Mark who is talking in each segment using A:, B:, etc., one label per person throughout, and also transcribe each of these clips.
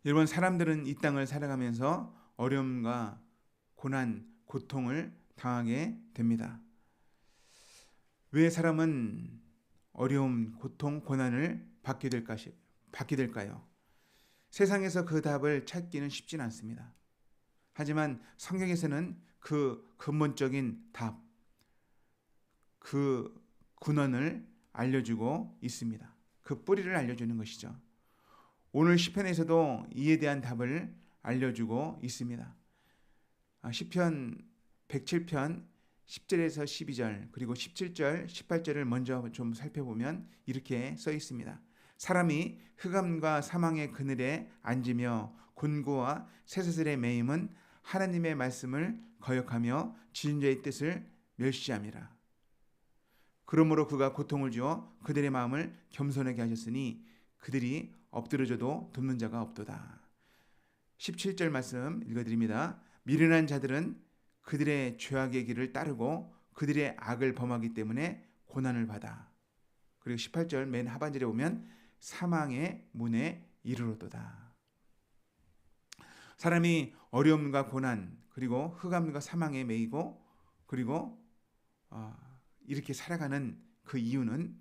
A: 여러분, 사람들은 이 땅을 살아가면서 어려움과 고난, 고통을 당하게 됩니다. 왜 사람은 어려움, 고통, 고난을 받게 될까요? 세상에서 그 답을 찾기는 쉽진 않습니다. 하지만 성경에서는 그 근본적인 답, 그 근원을 알려주고 있습니다. 그 뿌리를 알려주는 것이죠. 오늘 시편에서도 이에 대한 답을 알려주고 있습니다. 시편 107편 10절에서 12절 그리고 17절 18절을 먼저 좀 살펴보면 이렇게 써 있습니다. 사람이 흑암과 사망의 그늘에 앉으며 곤고와 쇠사슬에 매임은 하나님의 말씀을 거역하며 지은 자의 뜻을 멸시함이라. 그러므로 그가 고통을 주어 그들의 마음을 겸손하게 하셨으니 그들이 엎드려져도 돕는 자가 없도다. 17절 말씀 읽어드립니다. 미련한 자들은 그들의 죄악의 길을 따르고 그들의 악을 범하기 때문에 고난을 받아. 그리고 18절 맨 하반절에 보면 사망의 문에 이르렀도다. 사람이 어려움과 고난 그리고 흑암과 사망에 매이고 그리고 이렇게 살아가는 그 이유는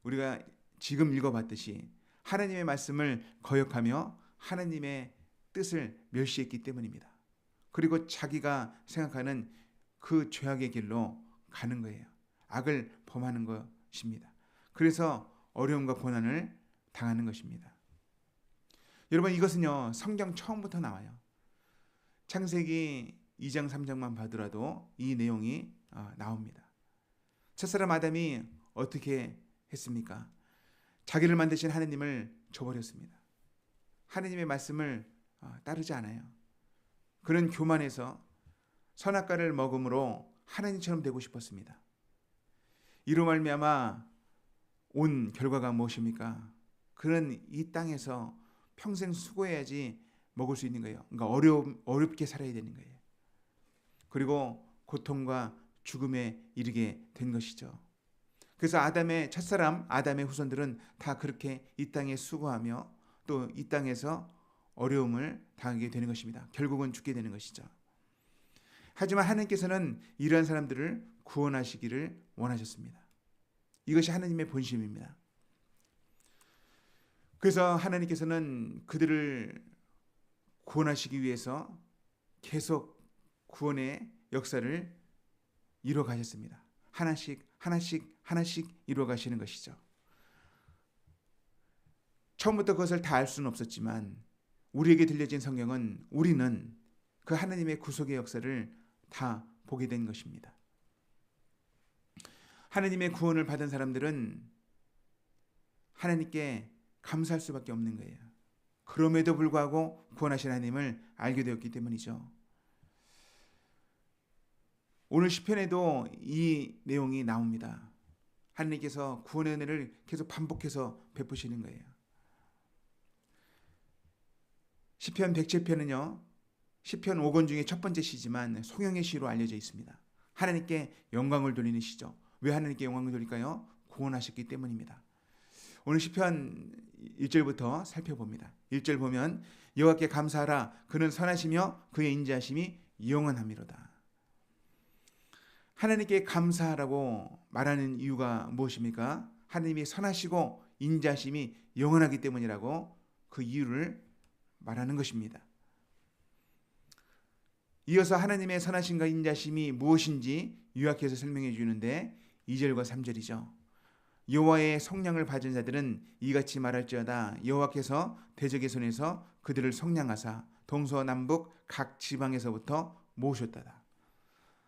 A: 우리가 지금 읽어봤듯이 하나님의 말씀을 거역하며 하나님의 뜻을 멸시했기 때문입니다. 그리고 자기가 생각하는 그 죄악의 길로 가는 거예요. 악을 범하는 것입니다. 그래서 어려움과 고난을 당하는 것입니다. 여러분, 이것은요 성경 처음부터 나와요. 창세기 2장 3장만 봐더라도 이 내용이 나옵니다. 첫사람 아담이 어떻게 했습니까? 자기를 만드신 하나님을 저버렸습니다. 하나님의 말씀을 따르지 않아요. 그는 교만해서 선악과를 먹음으로 하나님처럼 되고 싶었습니다. 이로 말미암아 온 결과가 무엇입니까? 그는 이 땅에서 평생 수고해야지 먹을 수 있는 거예요. 그러니까 어렵게 살아야 되는 거예요. 그리고 고통과 죽음에 이르게 된 것이죠. 그래서 아담의 첫사람, 아담의 후손들은 다 그렇게 이 땅에 수고하며 또 이 땅에서 어려움을 당하게 되는 것입니다. 결국은 죽게 되는 것이죠. 하지만 하나님께서는 이러한 사람들을 구원하시기를 원하셨습니다. 이것이 하나님의 본심입니다. 그래서 하나님께서는 그들을 구원하시기 위해서 계속 구원의 역사를 이루어 가셨습니다. 하나씩 이루어 가시는 것이죠. 처음부터 그것을 다 알 수는 없었지만 우리에게 들려진 성경은 우리는 그 하나님의 구속의 역사를 다 보게 된 것입니다. 하나님의 구원을 받은 사람들은 하나님께 감사할 수밖에 없는 거예요. 그럼에도 불구하고 구원하신 하나님을 알게 되었기 때문이죠. 오늘 시편에도 이 내용이 나옵니다. 하나님께서 구원의 은혜를 계속 반복해서 베푸시는 거예요. 시편 107편은요. 시편 5권 중에 첫 번째 시지만 송영의 시로 알려져 있습니다. 하나님께 영광을 돌리는 시죠. 왜 하나님께 영광을 돌릴까요? 구원하셨기 때문입니다. 오늘 시편 1절부터 살펴봅니다. 1절 보면 여호와께 감사하라. 그는 선하시며 그의 인자하심이 영원하미로다. 하나님께 감사하라고 말하는 이유가 무엇입니까? 하나님이 선하시고 인자하심이 영원하기 때문이라고 그 이유를 말하는 것입니다. 이어서 하나님의 선하심과 인자심이 무엇인지 요약해서 설명해 주는데 2절과 3절이죠. 여호와의 속량을 받은 자들은 이같이 말할지어다. 여호와께서 대적의 손에서 그들을 속량하사 동서남북 각 지방에서부터 모으셨다다.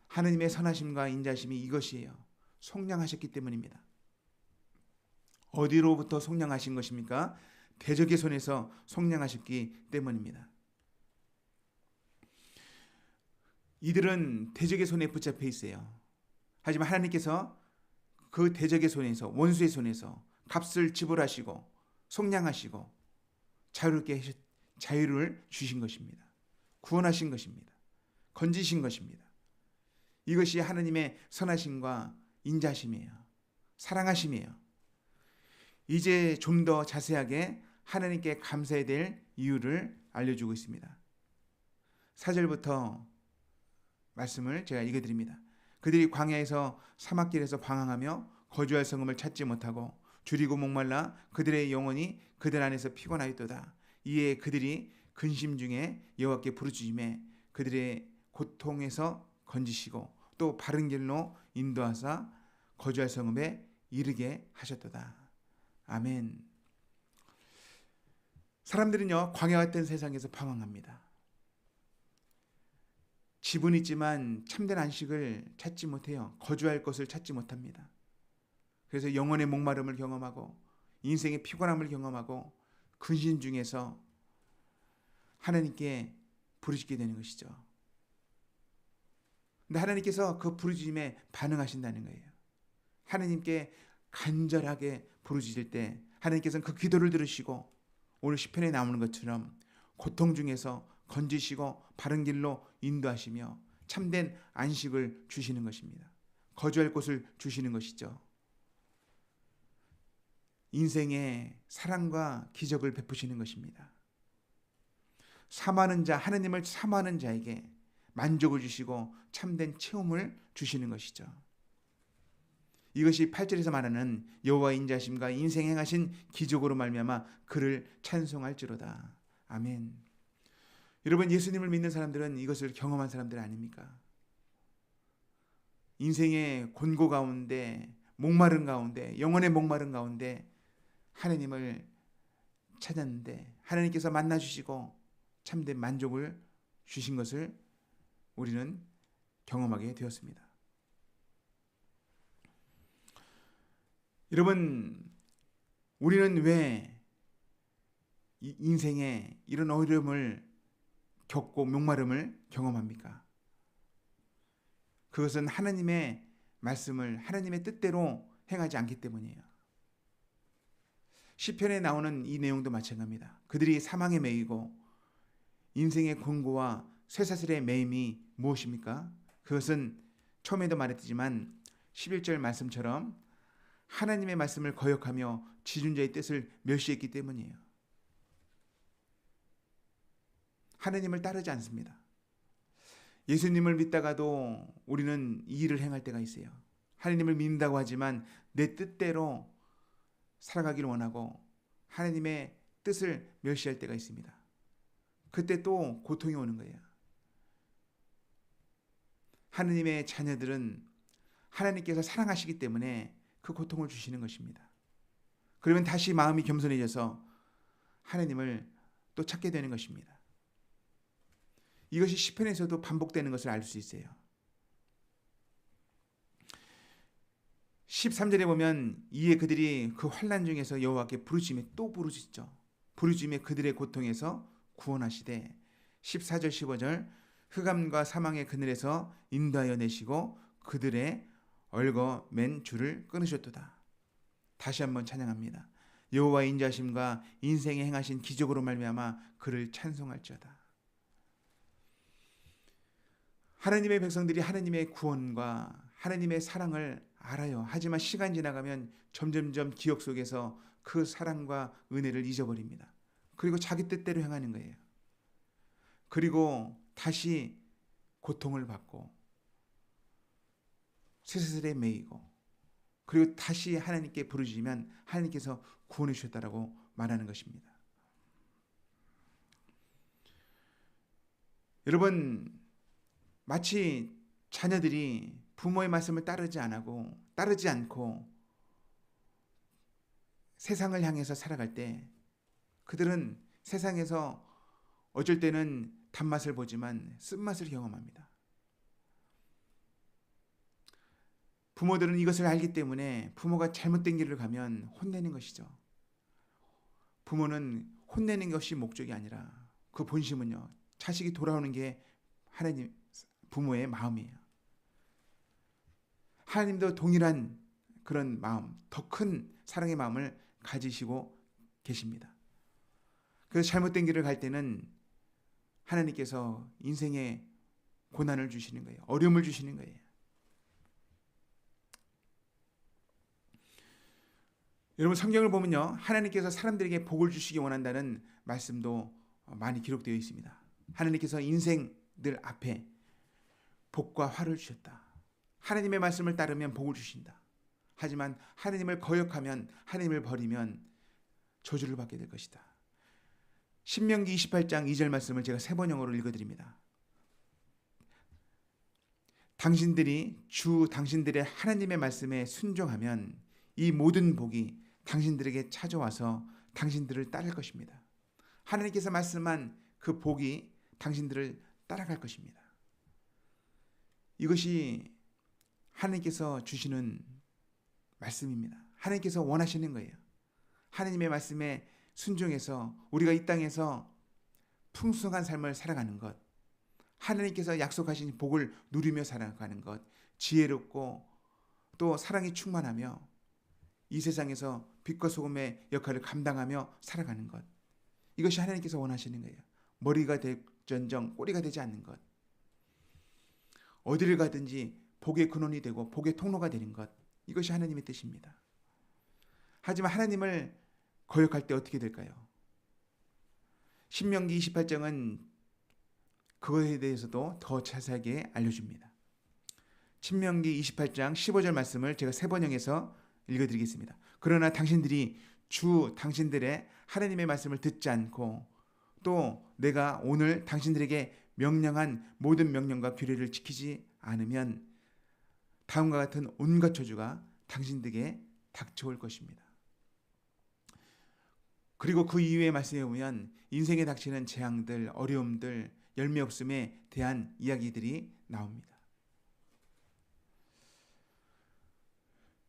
A: 하나님의 선하심과 인자심이 이것이에요. 속량하셨기 때문입니다. 어디로부터 속량하신 것입니까? 대적의 손에서 속량하셨기 때문입니다. 이들은 대적의 손에 붙잡혀 있어요. 하지만 하나님께서 그 대적의 손에서, 원수의 손에서 값을 지불하시고 속량하시고 자유를 주신 것입니다. 구원하신 것입니다. 건지신 것입니다. 이것이 하나님의 선하심과 인자심이에요. 사랑하심이에요. 이제 좀 더 자세하게 하나님께 감사해야 될 이유를 알려주고 있습니다. 4절부터 말씀을 제가 읽어드립니다. 그들이 광야에서 사막길에서 방황하며 거주할 성읍을 찾지 못하고 줄이고 목말라 그들의 영혼이 그들 안에서 피곤하였도다. 이에 그들이 근심 중에 여호와께 부르짖음에 그들의 고통에서 건지시고 또 바른 길로 인도하사 거주할 성읍에 이르게 하셨도다. 아멘. 사람들은요, 광야 같은 세상에서 방황합니다. 집은 있지만 참된 안식을 찾지 못해요. 거주할 것을 찾지 못합니다. 그래서 영혼의 목마름을 경험하고 인생의 피곤함을 경험하고 근심 중에서 하나님께 부르짖게 되는 것이죠. 근데 하나님께서 그 부르짖음에 반응하신다는 거예요. 하나님께 간절하게 부르짖을 때 하나님께서는 그 기도를 들으시고 오늘 시편에 나오는 것처럼 고통 중에서 건지시고 바른 길로 인도하시며 참된 안식을 주시는 것입니다. 거주할 곳을 주시는 것이죠. 인생의 사랑과 기적을 베푸시는 것입니다. 사모하는 자, 하나님을 사모하는 자에게 만족을 주시고 참된 체험을 주시는 것이죠. 이것이 8절에서 말하는 여호와의 인자심과 인생 행하신 기적으로 말미암아 그를 찬송할지로다. 아멘. 여러분, 예수님을 믿는 사람들은 이것을 경험한 사람들 아닙니까? 인생의 곤고 가운데, 목마른 가운데, 영혼의 목마른 가운데 하나님을 찾았는데 하나님께서 만나주시고 참된 만족을 주신 것을 우리는 경험하게 되었습니다. 여러분, 우리는 왜 인생에 이런 어려움을 겪고 목마름을 경험합니까? 그것은 하나님의 말씀을 하나님의 뜻대로 행하지 않기 때문이에요. 시편에 나오는 이 내용도 마찬가지입니다. 그들이 사망에 매이고 인생의 곤고와 쇠사슬의 매임이 무엇입니까? 그것은 처음에도 말했지만 11절 말씀처럼 하나님의 말씀을 거역하며 지존자의 뜻을 멸시했기 때문이에요. 하나님을 따르지 않습니다. 예수님을 믿다가도 우리는 이 일을 행할 때가 있어요. 하나님을 믿는다고 하지만 내 뜻대로 살아가기를 원하고 하나님의 뜻을 멸시할 때가 있습니다. 그때 또 고통이 오는 거예요. 하나님의 자녀들은 하나님께서 사랑하시기 때문에 그 고통을 주시는 것입니다. 그러면 다시 마음이 겸손해져서 하나님을 또 찾게 되는 것입니다. 이것이 시편에서도 반복되는 것을 알 수 있어요. 13절에 보면 이에 그들이 그 환난 중에서 여호와께 부르짖음에 또 부르짖죠. 부르짖음에 그들의 고통에서 구원하시되 14절 15절 흑암과 사망의 그늘에서 인도하여 내시고 그들의 얽어 맨 줄을 끊으셨도다. 다시 한번 찬양합니다. 여호와의 인자심과 인생에 행하신 기적으로 말미암아 그를 찬송할지어다. 하나님의 백성들이 하나님의 구원과 하나님의 사랑을 알아요. 하지만 시간이 지나가면 점점점 기억 속에서 그 사랑과 은혜를 잊어버립니다. 그리고 자기 뜻대로 행하는 거예요. 그리고 다시 고통을 받고 쇠사슬에 매이고 그리고 다시 하나님께 부르짖으면 하나님께서 구원해 주셨다라고 말하는 것입니다. 여러분, 마치 자녀들이 부모의 말씀을 따르지 않고 세상을 향해서 살아갈 때 그들은 세상에서 어쩔 때는 단맛을 보지만 쓴맛을 경험합니다. 부모들은 이것을 알기 때문에 부모가 잘못된 길을 가면 혼내는 것이죠. 부모는 혼내는 것이 목적이 아니라 그 본심은요, 자식이 돌아오는 게 하나님 부모의 마음이에요. 하나님도 동일한 그런 마음, 더 큰 사랑의 마음을 가지시고 계십니다. 그래서 잘못된 길을 갈 때는 하나님께서 인생에 고난을 주시는 거예요. 어려움을 주시는 거예요. 여러분 성경을 보면요, 하나님께서 사람들에게 복을 주시기 원한다는 말씀도 많이 기록되어 있습니다. 하나님께서 인생들 앞에 복과 화를 주셨다. 하나님의 말씀을 따르면 복을 주신다. 하지만 하나님을 거역하면, 하나님을 버리면 저주를 받게 될 것이다. 신명기 28장 2절 말씀을 제가 세 번역으로 읽어드립니다. 당신들이 당신들의 하나님의 말씀에 순종하면 이 모든 복이 당신들에게 찾아와서 당신들을 따를 것입니다. 하나님께서 말씀한 그 복이 당신들을 따라갈 것입니다. 이것이 하나님께서 주시는 말씀입니다. 하나님께서 원하시는 거예요. 하나님의 말씀에 순종해서 우리가 이 땅에서 풍성한 삶을 살아가는 것, 하나님께서 약속하신 복을 누리며 살아가는 것, 지혜롭고 또 사랑이 충만하며 이 세상에서 빛과 소금의 역할을 감당하며 살아가는 것, 이것이 하나님께서 원하시는 거예요. 머리가 될전정 꼬리가 되지 않는 것, 어디를 가든지 복의 근원이 되고 복의 통로가 되는 것, 이것이 하나님의 뜻입니다. 하지만 하나님을 거역할 때 어떻게 될까요? 신명기 28장은 그거에 대해서도 더 자세하게 알려줍니다. 신명기 28장 15절 말씀을 제가 세 번역해서 읽어드리겠습니다. 그러나 당신들이 당신들의 하나님의 말씀을 듣지 않고 또 내가 오늘 당신들에게 명령한 모든 명령과 규례를 지키지 않으면 다음과 같은 온갖 저주가 당신들에게 닥쳐올 것입니다. 그리고 그 이후의 말씀에 보면 인생에 닥치는 재앙들, 어려움들, 열매 없음에 대한 이야기들이 나옵니다.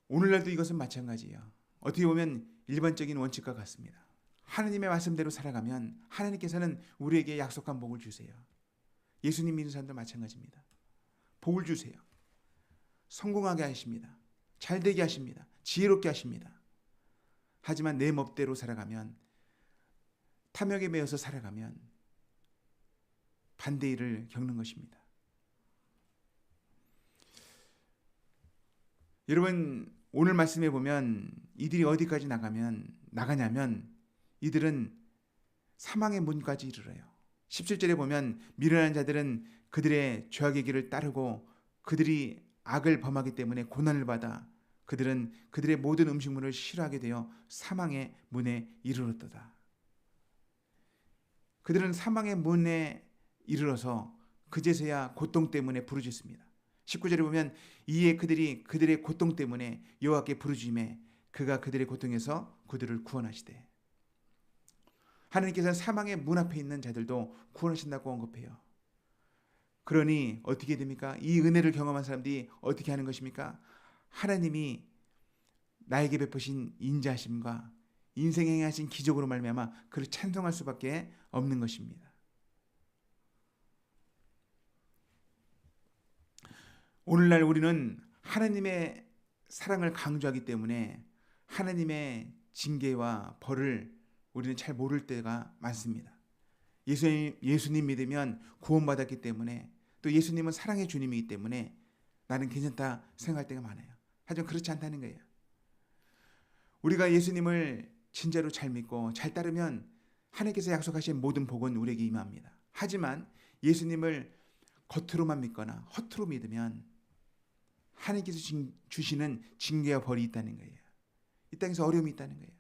A: 오늘날도 이것은 마찬가지예요. 어떻게 보면 일반적인 원칙과 같습니다. 하나님의 말씀대로 살아가면 하나님께서는 우리에게 약속한 복을 주세요. 예수님 믿는 사람도 마찬가지입니다. 복을 주세요. 성공하게 하십니다. 잘되게 하십니다. 지혜롭게 하십니다. 하지만 내 멋대로 살아가면, 탐욕에 매여서 살아가면 반대 일을 겪는 것입니다. 여러분, 오늘 말씀에 보면 이들이 어디까지 나가냐면 이들은 사망의 문까지 이르러요. 17절에 보면 미련한 자들은 그들의 죄악의 길을 따르고 그들이 악을 범하기 때문에 고난을 받아 그들은 그들의 모든 음식물을 싫어하게 되어 사망의 문에 이르렀도다. 그들은 사망의 문에 이르러서 그제서야 고통 때문에 부르짖습니다. 19절에 보면 이에 그들이 그들의 고통 때문에 여호와께 부르짖음에 그가 그들의 고통에서 그들을 구원하시되. 하나님께서는 사망의 문 앞에 있는 자들도 구원하신다고 언급해요. 그러니 어떻게 됩니까? 이 은혜를 경험한 사람들이 어떻게 하는 것입니까? 하나님이 나에게 베푸신 인자하심과 인생에 행하신 기적으로 말미암아 그를 찬송할 수밖에 없는 것입니다. 오늘날 우리는 하나님의 사랑을 강조하기 때문에 하나님의 징계와 벌을 우리는 잘 모를 때가 많습니다. 예수님 믿으면 구원받았기 때문에 또 예수님은 사랑의 주님이기 때문에 나는 괜찮다 생각할 때가 많아요. 하지만 그렇지 않다는 거예요. 우리가 예수님을 진짜로 잘 믿고 잘 따르면 하나님께서 약속하신 모든 복은 우리에게 임합니다. 하지만 예수님을 겉으로만 믿거나 허투루 믿으면 하나님께서 주시는 징계와 벌이 있다는 거예요. 이 땅에서 어려움이 있다는 거예요.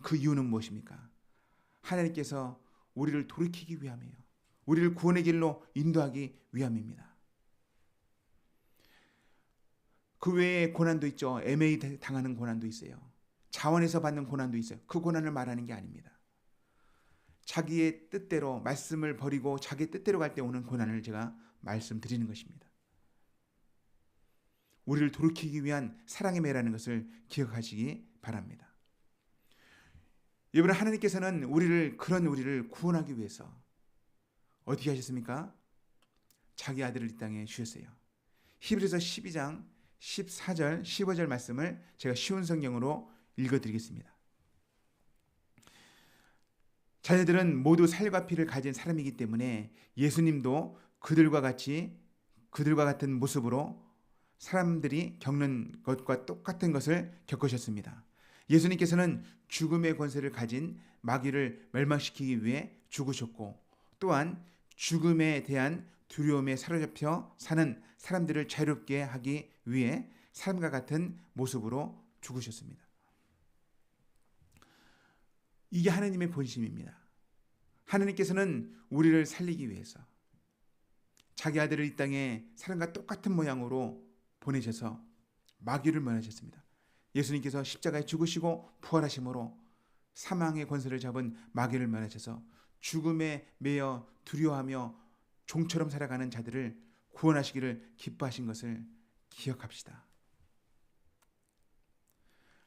A: 그 이유는 무엇입니까? 하나님께서 우리를 돌이키기 위함이에요. 우리를 구원의 길로 인도하기 위함입니다. 그 외에 고난도 있죠. 애매히 당하는 고난도 있어요. 자원에서 받는 고난도 있어요. 그 고난을 말하는 게 아닙니다. 자기의 뜻대로 말씀을 버리고 자기의 뜻대로 갈 때 오는 고난을 제가 말씀드리는 것입니다. 우리를 돌이키기 위한 사랑의 매라는 것을 기억하시기 바랍니다. 여러분, 하나님께서는 그런 우리를 구원하기 위해서 어떻게 하셨습니까? 자기 아들을 이 땅에 주셨어요. 히브리서 12장 14절 15절 말씀을 제가 쉬운 성경으로 읽어드리겠습니다. 자녀들은 모두 살과 피를 가진 사람이기 때문에 예수님도 그들과 같은 모습으로 사람들이 겪는 것과 똑같은 것을 겪으셨습니다. 예수님께서는 죽음의 권세를 가진 마귀를 멸망시키기 위해 죽으셨고, 또한 죽음에 대한 두려움에 사로잡혀 사는 사람들을 자유롭게 하기 위해 사람과 같은 모습으로 죽으셨습니다. 이게 하나님의 본심입니다. 하나님께서는 우리를 살리기 위해서 자기 아들을 이 땅에 사람과 똑같은 모양으로 보내셔서 마귀를 멸하셨습니다. 예수님께서 십자가에 죽으시고 부활하심으로 사망의 권세를 잡은 마귀를 멸하셔서 죽음에 매여 두려워하며 종처럼 살아가는 자들을 구원하시기를 기뻐하신 것을 기억합시다.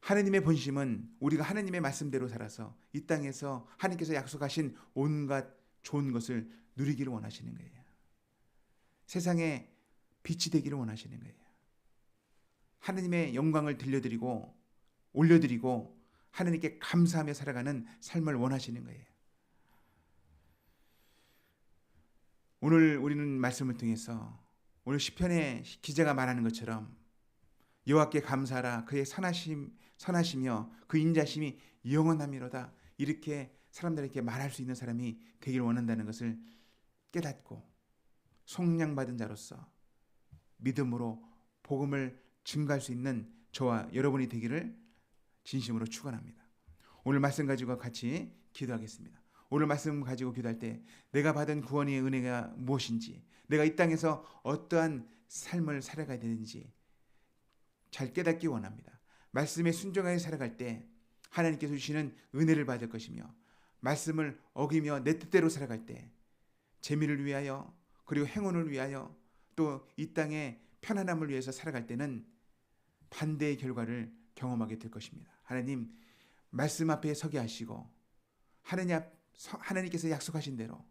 A: 하나님의 본심은 우리가 하나님의 말씀대로 살아서 이 땅에서 하나님께서 약속하신 온갖 좋은 것을 누리기를 원하시는 거예요. 세상에 빛이 되기를 원하시는 거예요. 하나님의 영광을 들려드리고 올려드리고 하나님께 감사하며 살아가는 삶을 원하시는 거예요. 오늘 우리는 말씀을 통해서 오늘 시편의 기자가 말하는 것처럼 여호와께 감사하라, 그의 선하시며 그 인자심이 영원하미로다, 이렇게 사람들에게 말할 수 있는 사람이 되기를 원한다는 것을 깨닫고 속량받은 자로서 믿음으로 복음을 증가할 수 있는 저와 여러분이 되기를 진심으로 축원합니다. 오늘 말씀 가지고 같이 기도하겠습니다. 오늘 말씀 가지고 기도할 때 내가 받은 구원의 은혜가 무엇인지, 내가 이 땅에서 어떠한 삶을 살아가야 되는지 잘 깨닫기 원합니다. 말씀에 순종하여 살아갈 때 하나님께서 주시는 은혜를 받을 것이며, 말씀을 어기며 내 뜻대로 살아갈 때 재미를 위하여 그리고 행운을 위하여 또 이 땅의 편안함을 위해서 살아갈 때는 반대의 결과를 경험하게 될 것입니다. 하나님, 말씀 앞에 서게 하시고 하나님께서 약속하신 대로,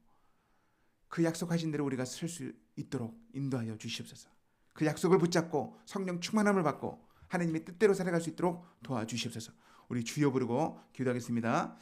A: 그 약속하신 대로 우리가 설 수 있도록 인도하여 주시옵소서. 그 약속을 붙잡고 성령 충만함을 받고 하나님의 뜻대로 살아갈 수 있도록 도와주시옵소서. 우리 주여 부르고 기도하겠습니다.